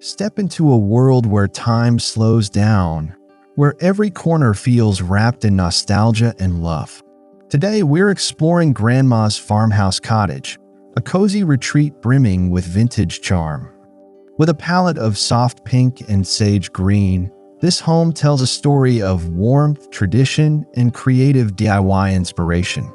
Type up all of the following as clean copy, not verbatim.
Step into a world where time slows down, where every corner feels wrapped in nostalgia and love. Today, we're exploring Grandma's Farmhouse Cottage, a cozy retreat brimming with vintage charm. With a palette of soft pink and sage green, this home tells a story of warmth, tradition, and creative DIY inspiration.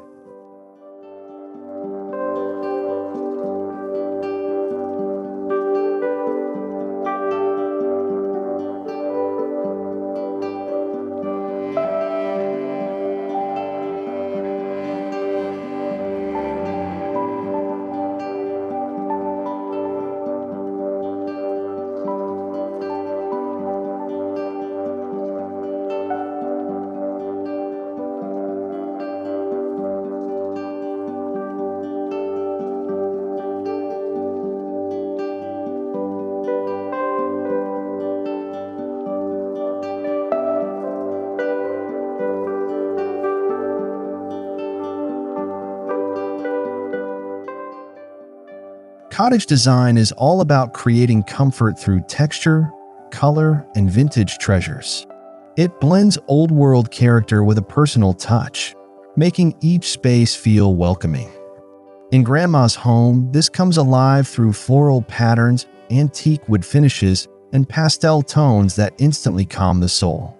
Cottage design is all about creating comfort through texture, color, and vintage treasures. It blends old-world character with a personal touch, making each space feel welcoming. In Grandma's home, this comes alive through floral patterns, antique wood finishes, and pastel tones that instantly calm the soul.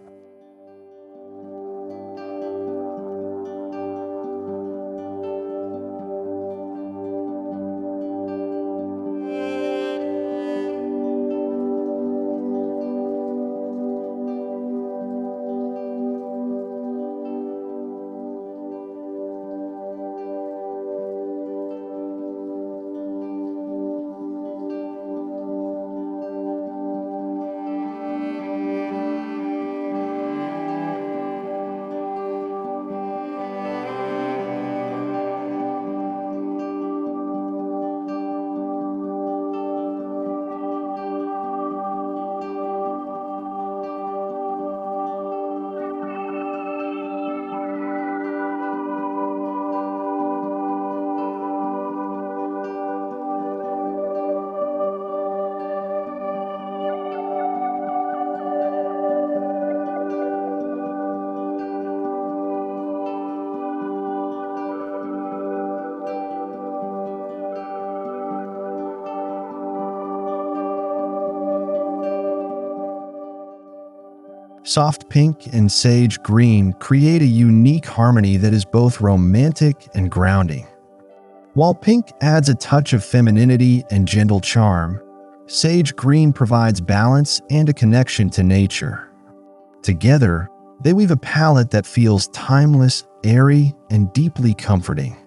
Soft pink and sage green create a unique harmony that is both romantic and grounding. While pink adds a touch of femininity and gentle charm, sage green provides balance and a connection to nature. Together, they weave a palette that feels timeless, airy, and deeply comforting.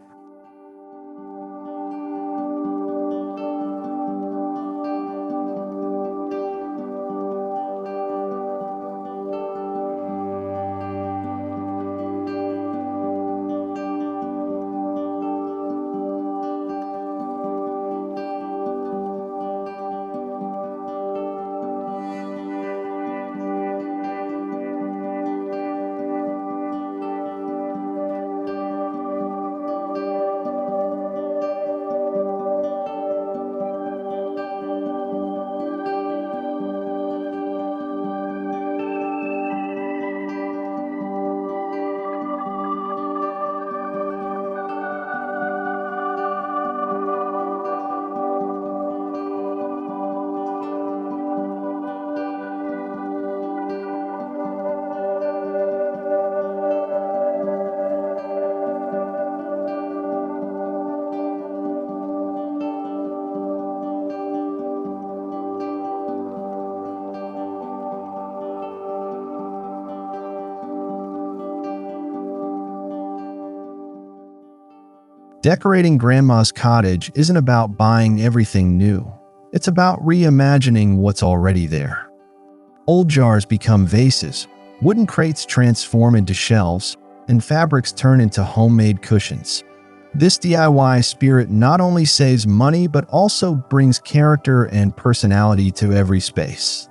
Decorating Grandma's cottage isn't about buying everything new. It's about reimagining what's already there. Old jars become vases, wooden crates transform into shelves, and fabrics turn into homemade cushions. This DIY spirit not only saves money but also brings character and personality to every space.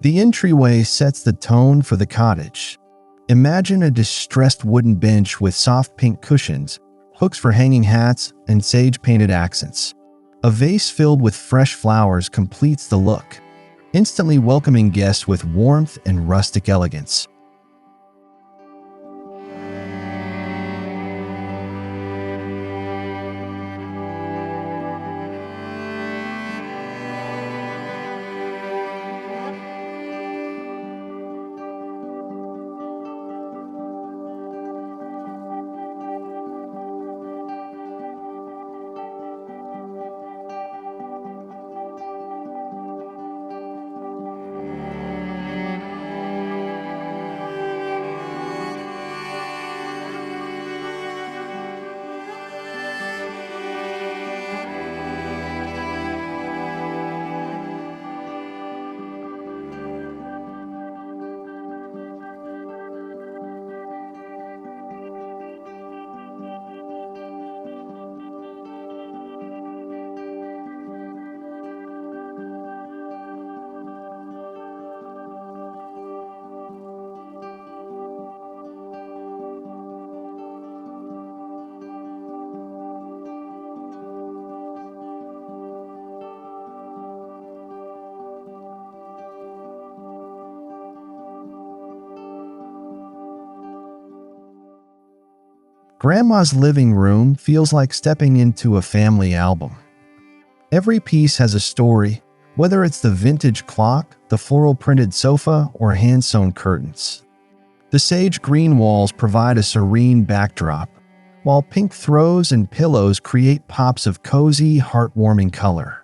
The entryway sets the tone for the cottage. Imagine a distressed wooden bench with soft pink cushions, hooks for hanging hats, and sage-painted accents. A vase filled with fresh flowers completes the look, instantly welcoming guests with warmth and rustic elegance. Grandma's living room feels like stepping into a family album. Every piece has a story, whether it's the vintage clock, the floral printed sofa, or hand-sewn curtains. The sage green walls provide a serene backdrop, while pink throws and pillows create pops of cozy, heartwarming color.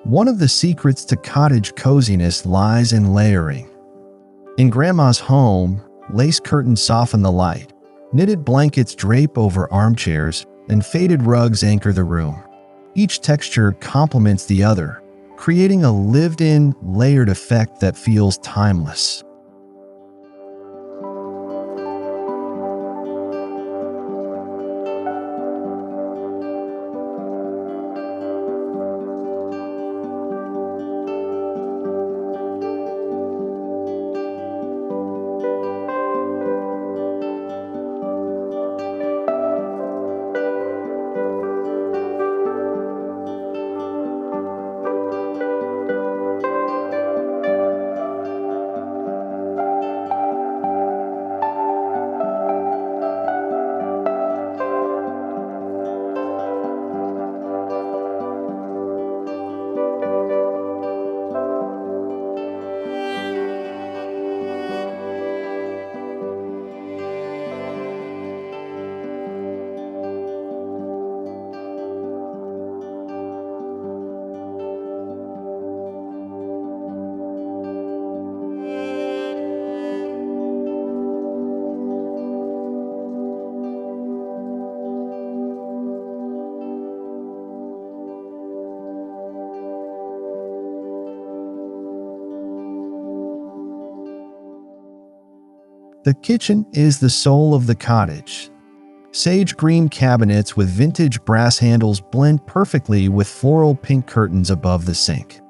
One of the secrets to cottage coziness lies in layering. In Grandma's home, lace curtains soften the light, knitted blankets drape over armchairs, and faded rugs anchor the room. Each texture complements the other, creating a lived-in, layered effect that feels timeless. The kitchen is the soul of the cottage. Sage green cabinets with vintage brass handles blend perfectly with floral pink curtains above the sink.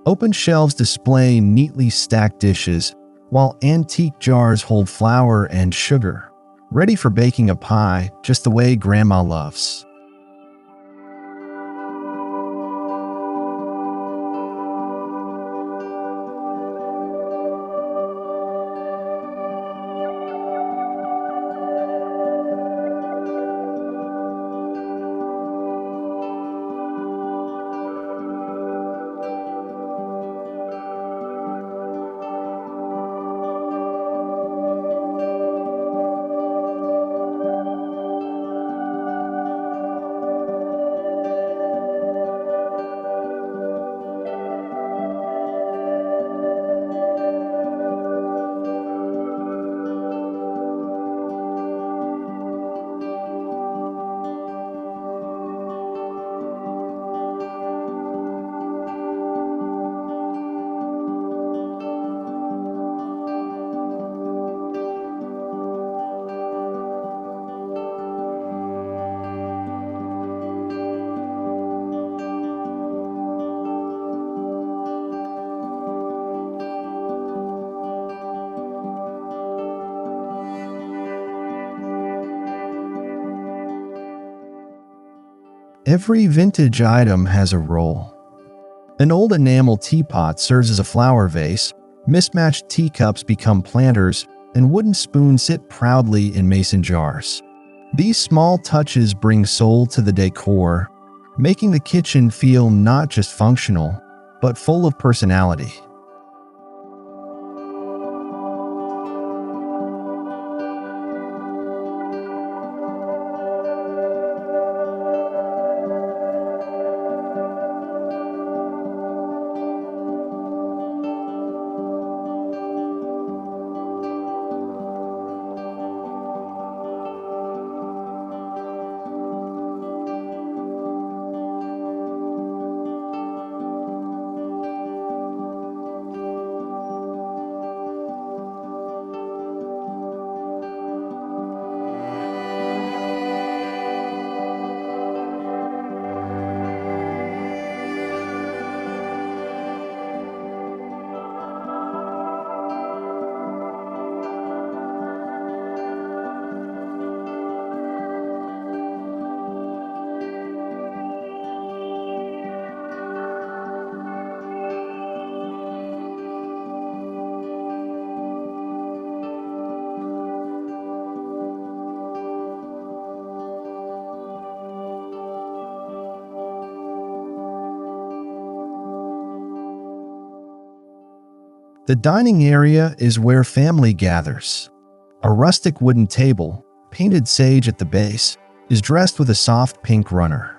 Open shelves display neatly stacked dishes, while antique jars hold flour and sugar, ready for baking a pie just the way Grandma loves. Every vintage item has a role. An old enamel teapot serves as a flower vase, mismatched teacups become planters, and wooden spoons sit proudly in mason jars. These small touches bring soul to the decor, making the kitchen feel not just functional, but full of personality. The dining area is where family gathers. A rustic wooden table, painted sage at the base, is dressed with a soft pink runner.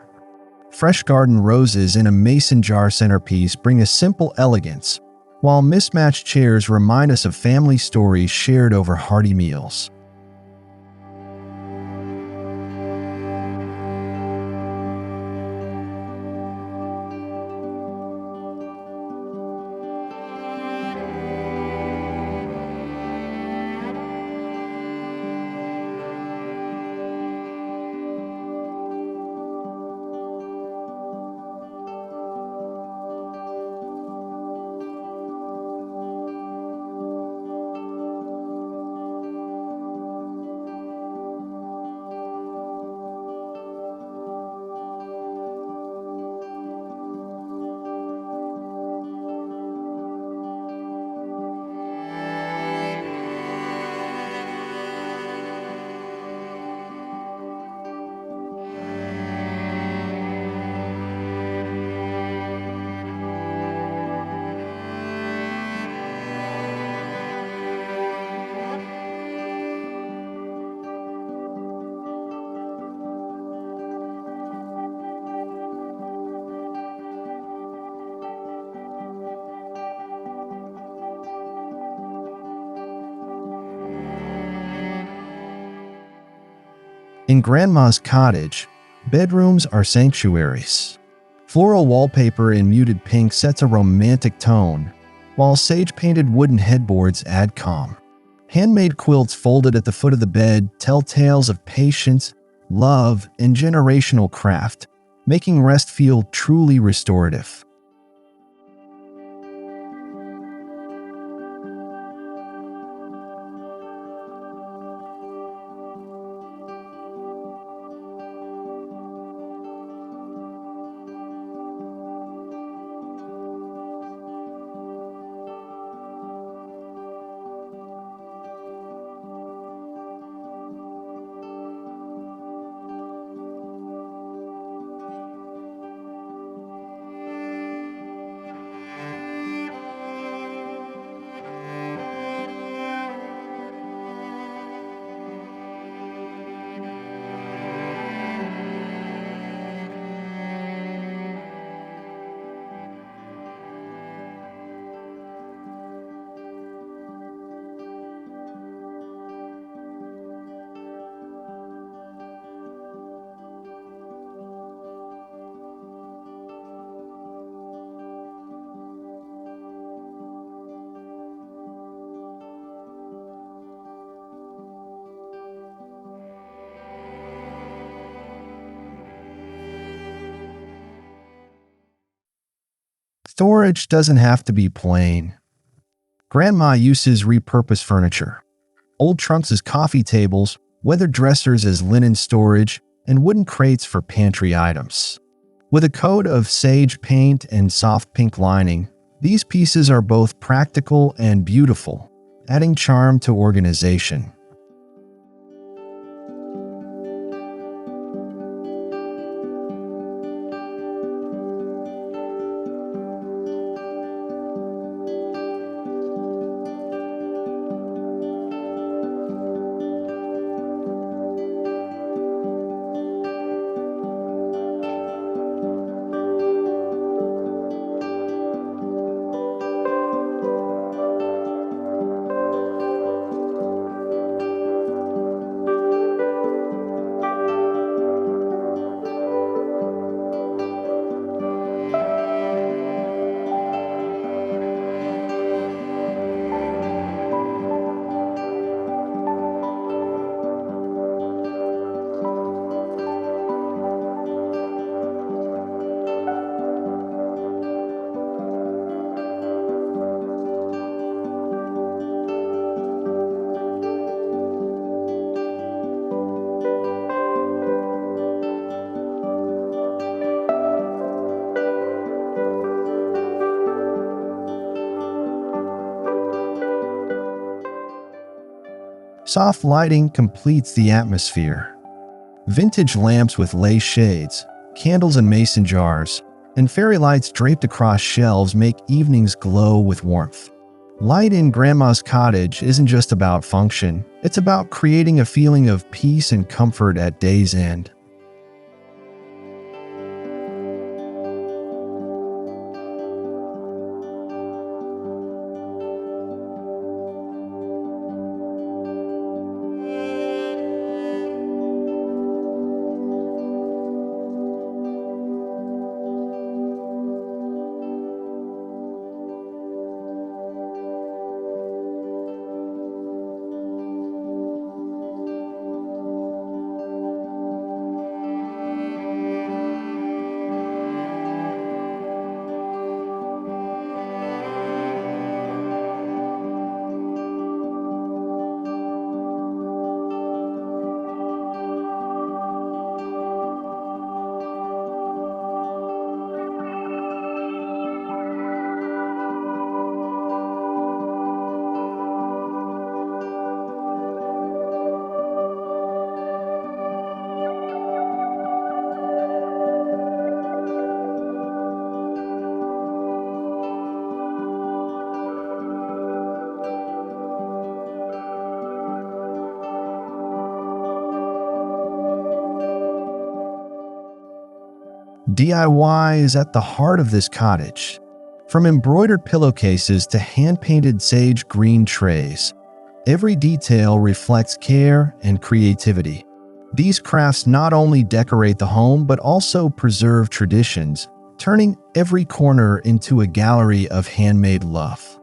Fresh garden roses in a mason jar centerpiece bring a simple elegance, while mismatched chairs remind us of family stories shared over hearty meals. In Grandma's cottage, bedrooms are sanctuaries. Floral wallpaper in muted pink sets a romantic tone, while sage-painted wooden headboards add calm. Handmade quilts folded at the foot of the bed tell tales of patience, love, and generational craft, making rest feel truly restorative. Storage doesn't have to be plain. Grandma uses repurposed furniture. Old trunks as coffee tables, weathered dressers as linen storage, and wooden crates for pantry items. With a coat of sage paint and soft pink lining, these pieces are both practical and beautiful, adding charm to organization. Soft lighting completes the atmosphere. Vintage lamps with lace shades, candles in mason jars, and fairy lights draped across shelves make evenings glow with warmth. Light in Grandma's cottage isn't just about function, it's about creating a feeling of peace and comfort at day's end. DIY is at the heart of this cottage. From embroidered pillowcases to hand-painted sage green trays, every detail reflects care and creativity. These crafts not only decorate the home but also preserve traditions, turning every corner into a gallery of handmade love.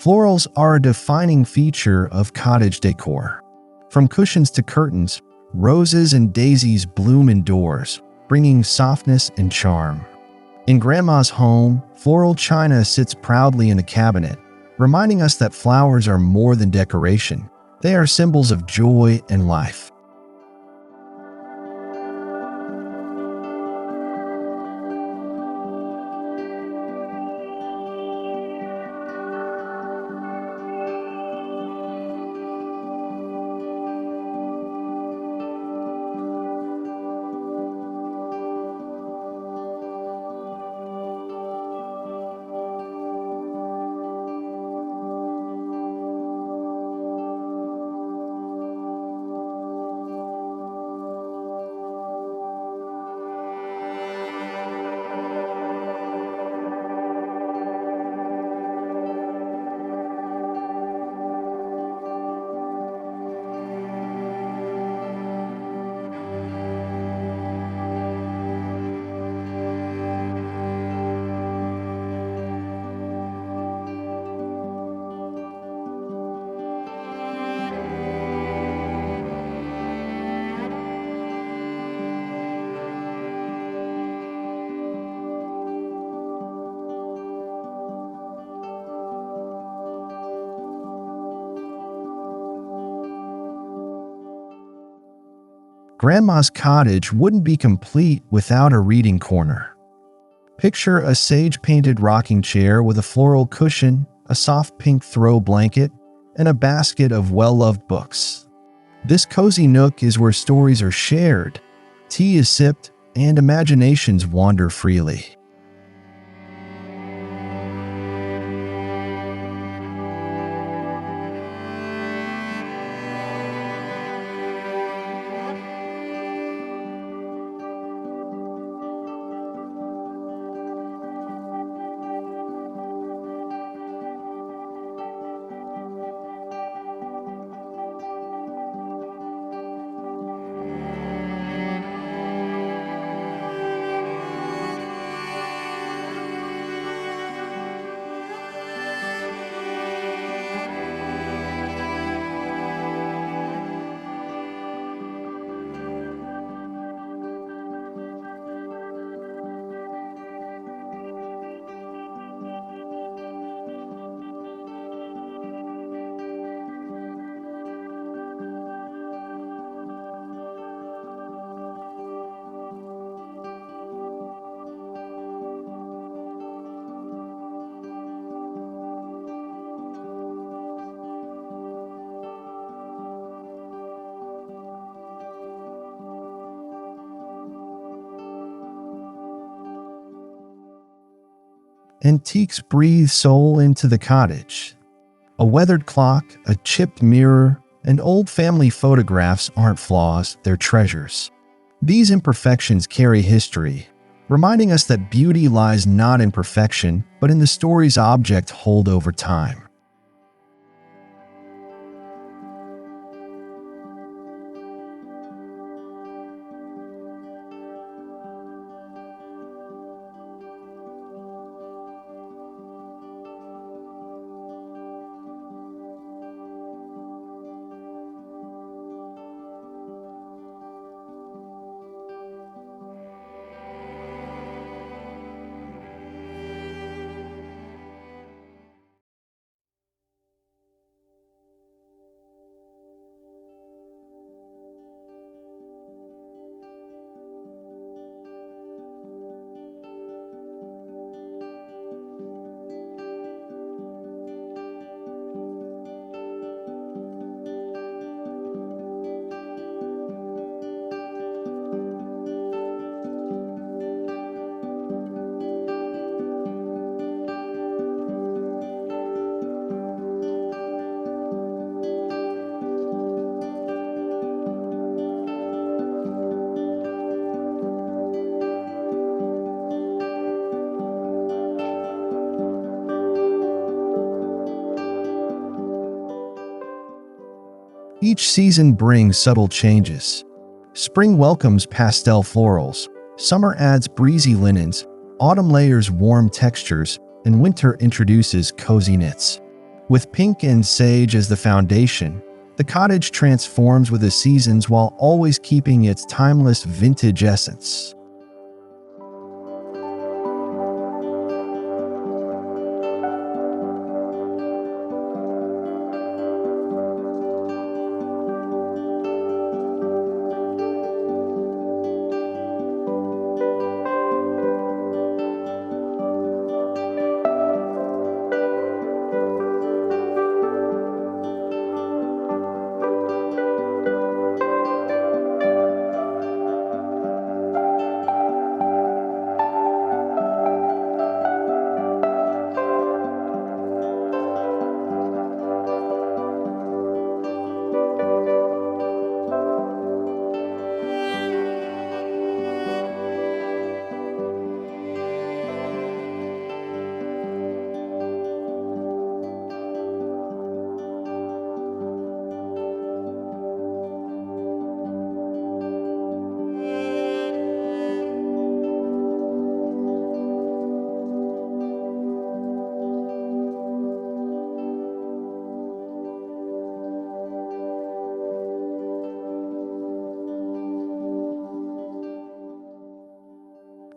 Florals are a defining feature of cottage decor. From cushions to curtains, roses and daisies bloom indoors, bringing softness and charm. In Grandma's home, floral china sits proudly in a cabinet, reminding us that flowers are more than decoration. They are symbols of joy and life. Grandma's cottage wouldn't be complete without a reading corner. Picture a sage-painted rocking chair with a floral cushion, a soft pink throw blanket, and a basket of well-loved books. This cozy nook is where stories are shared, tea is sipped, and imaginations wander freely. Antiques breathe soul into the cottage. A weathered clock, a chipped mirror, and old family photographs aren't flaws, they're treasures. These imperfections carry history, reminding us that beauty lies not in perfection, but in the stories objects hold over time. Each season brings subtle changes. Spring welcomes pastel florals, summer adds breezy linens, autumn layers warm textures, and winter introduces cozy knits. With pink and sage as the foundation, the cottage transforms with the seasons while always keeping its timeless vintage essence.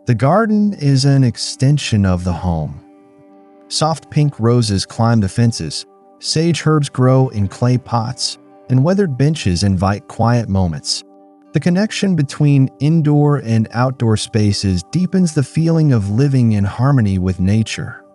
The garden is an extension of the home. Soft pink roses climb the fences, sage herbs grow in clay pots, and weathered benches invite quiet moments. The connection between indoor and outdoor spaces deepens the feeling of living in harmony with nature.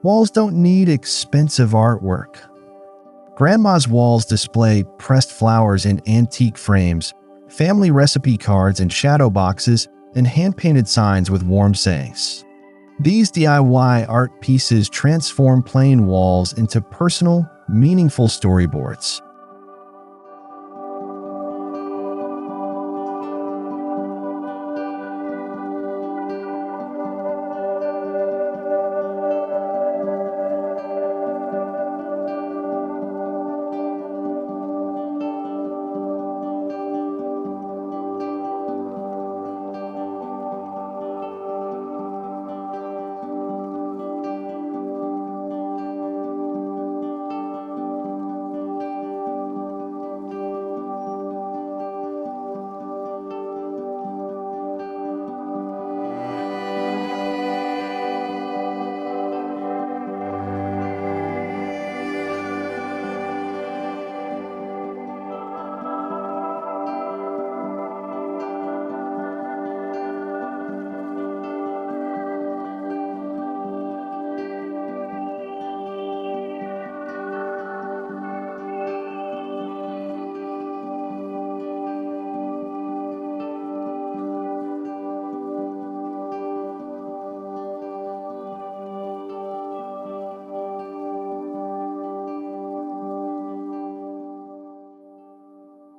Walls don't need expensive artwork. Grandma's walls display pressed flowers in antique frames, family recipe cards and shadow boxes, and hand-painted signs with warm sayings. These DIY art pieces transform plain walls into personal, meaningful storyboards.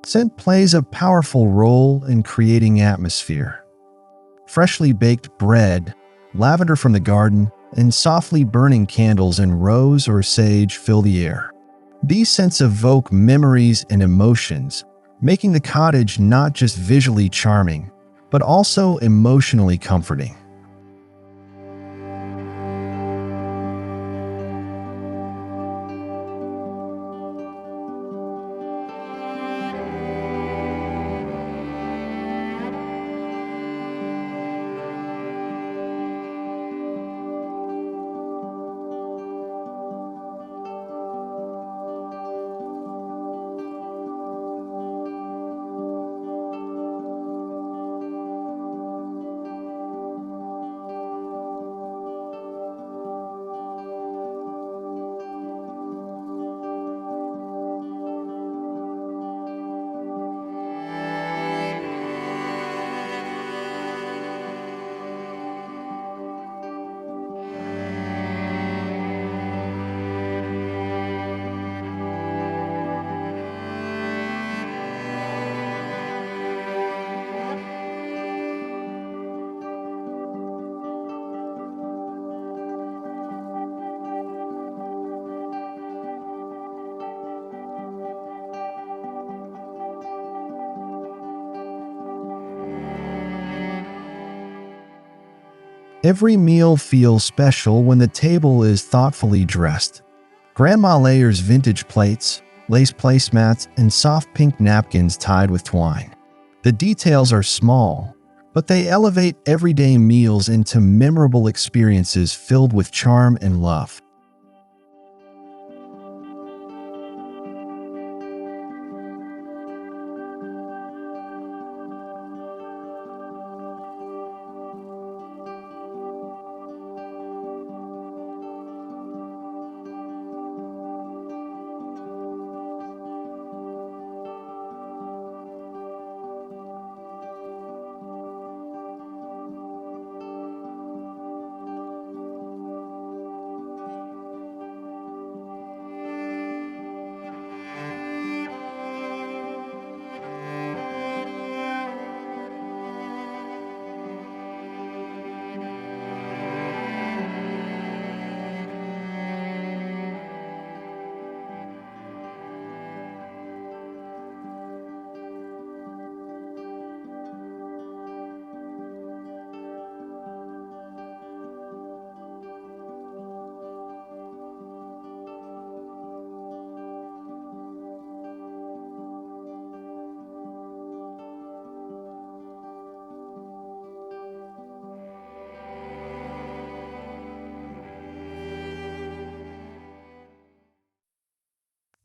Scent plays a powerful role in creating atmosphere. Freshly baked bread, lavender from the garden, and softly burning candles in rose or sage fill the air. These scents evoke memories and emotions, making the cottage not just visually charming, but also emotionally comforting. Every meal feels special when the table is thoughtfully dressed. Grandma layers vintage plates, lace placemats, and soft pink napkins tied with twine. The details are small, but they elevate everyday meals into memorable experiences filled with charm and love.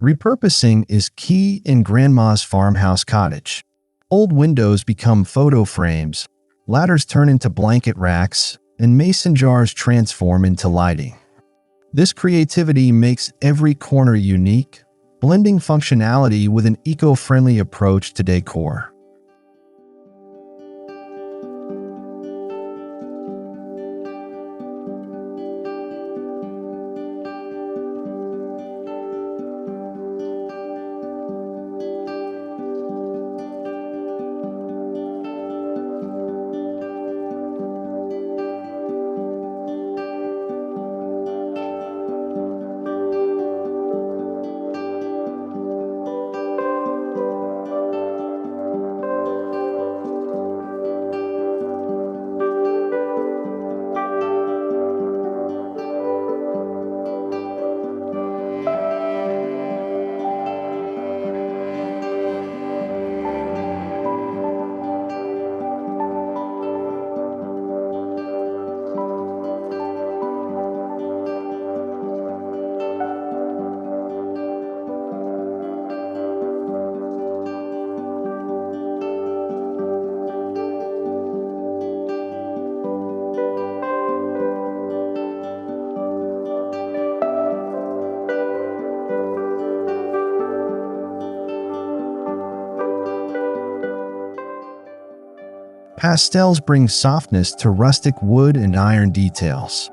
Repurposing is key in Grandma's farmhouse cottage. Old windows become photo frames, ladders turn into blanket racks, and mason jars transform into lighting. This creativity makes every corner unique, blending functionality with an eco-friendly approach to decor. Pastels bring softness to rustic wood and iron details.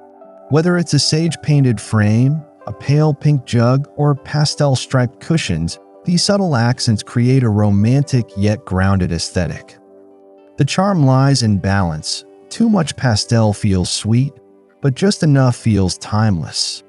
Whether it's a sage-painted frame, a pale pink jug, or pastel-striped cushions, these subtle accents create a romantic yet grounded aesthetic. The charm lies in balance. Too much pastel feels sweet, but just enough feels timeless.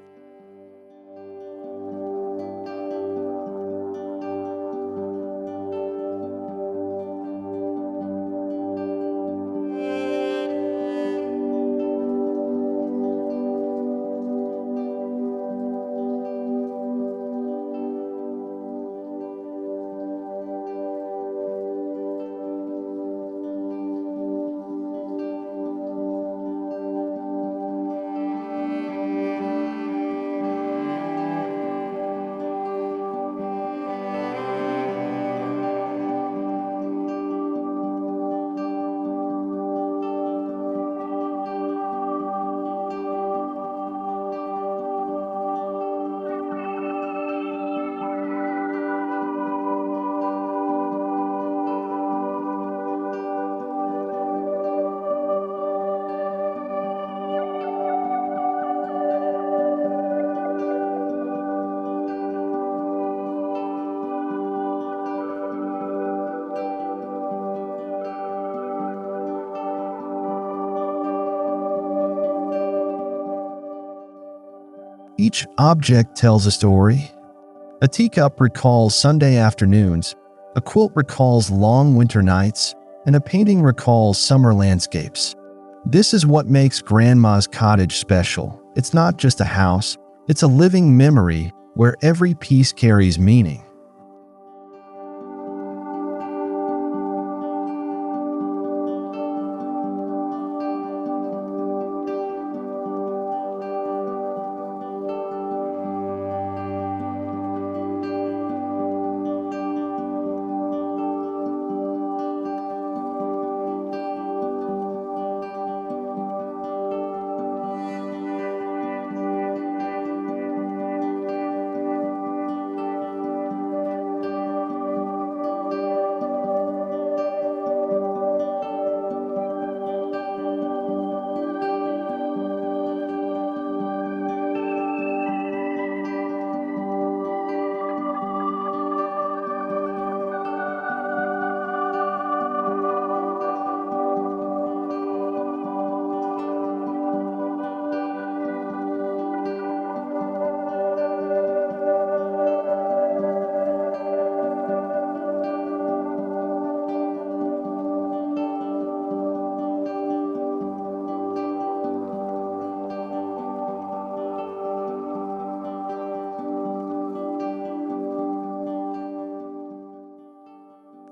Each object tells a story. A teacup recalls Sunday afternoons, a quilt recalls long winter nights, and a painting recalls summer landscapes. This is what makes Grandma's cottage special. It's not just a house, it's a living memory where every piece carries meaning.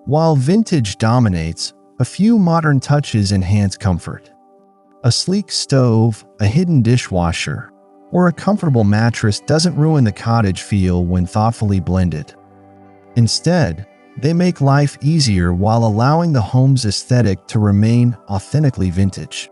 While vintage dominates, a few modern touches enhance comfort. A sleek stove, a hidden dishwasher, or a comfortable mattress doesn't ruin the cottage feel when thoughtfully blended. Instead, they make life easier while allowing the home's aesthetic to remain authentically vintage.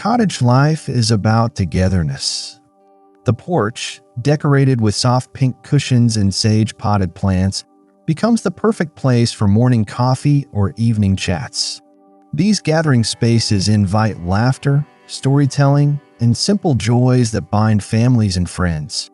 Cottage life is about togetherness. The porch, decorated with soft pink cushions and sage-potted plants, becomes the perfect place for morning coffee or evening chats. These gathering spaces invite laughter, storytelling, and simple joys that bind families and friends.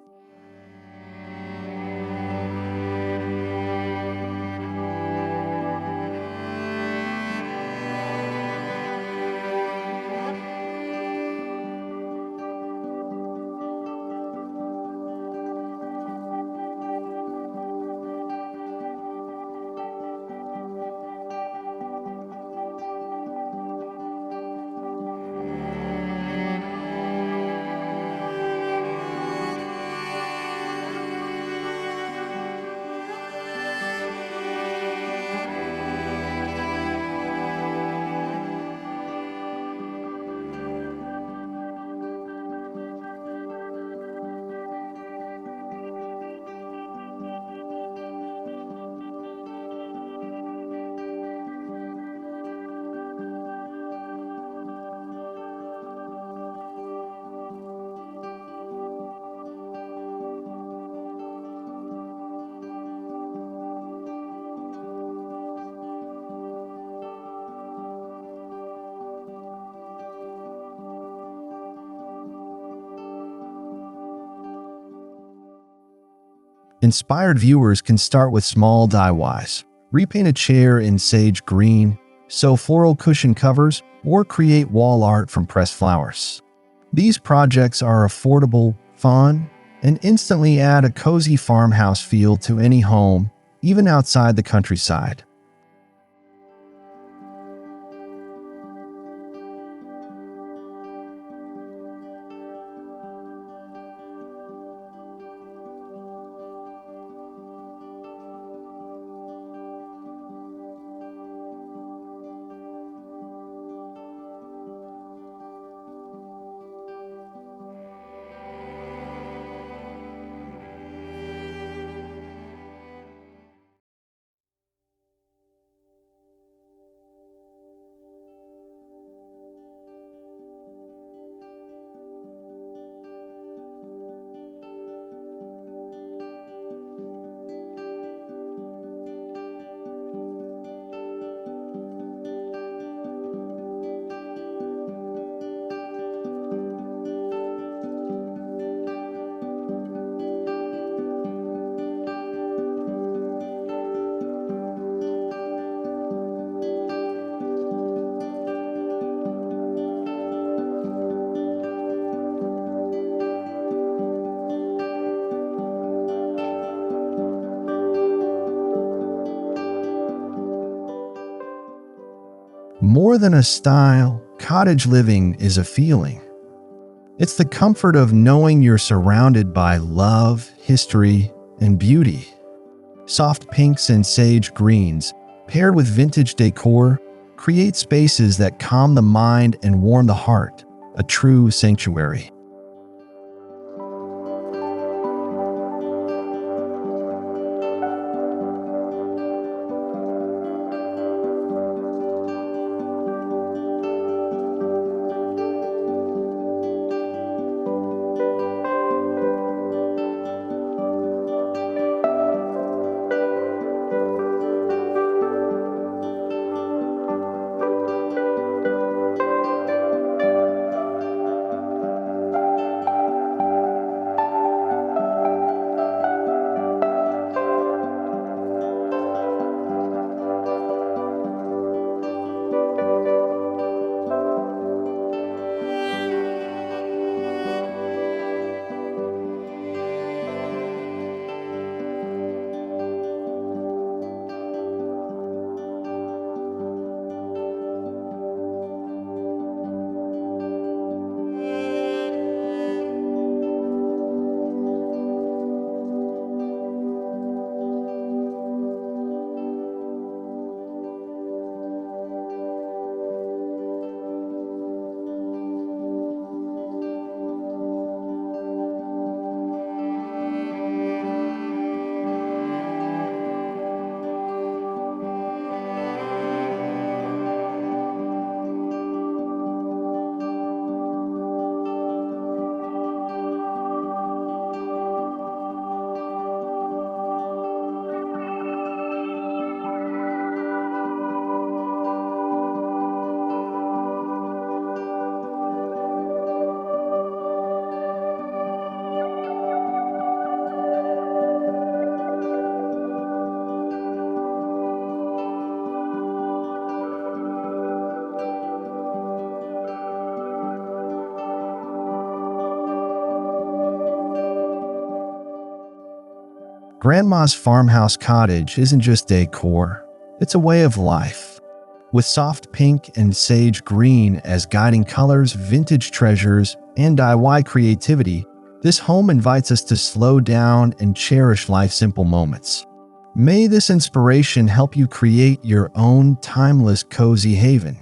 Inspired viewers can start with small DIYs. Repaint a chair in sage green, sew floral cushion covers, or create wall art from pressed flowers. These projects are affordable, fun, and instantly add a cozy farmhouse feel to any home, even outside the countryside. More than a style, cottage living is a feeling. It's the comfort of knowing you're surrounded by love, history, and beauty. Soft pinks and sage greens, paired with vintage decor, create spaces that calm the mind and warm the heart, a true sanctuary. Grandma's Farmhouse Cottage isn't just decor, it's a way of life. With soft pink and sage green as guiding colors, vintage treasures, and DIY creativity, this home invites us to slow down and cherish life's simple moments. May this inspiration help you create your own timeless cozy haven.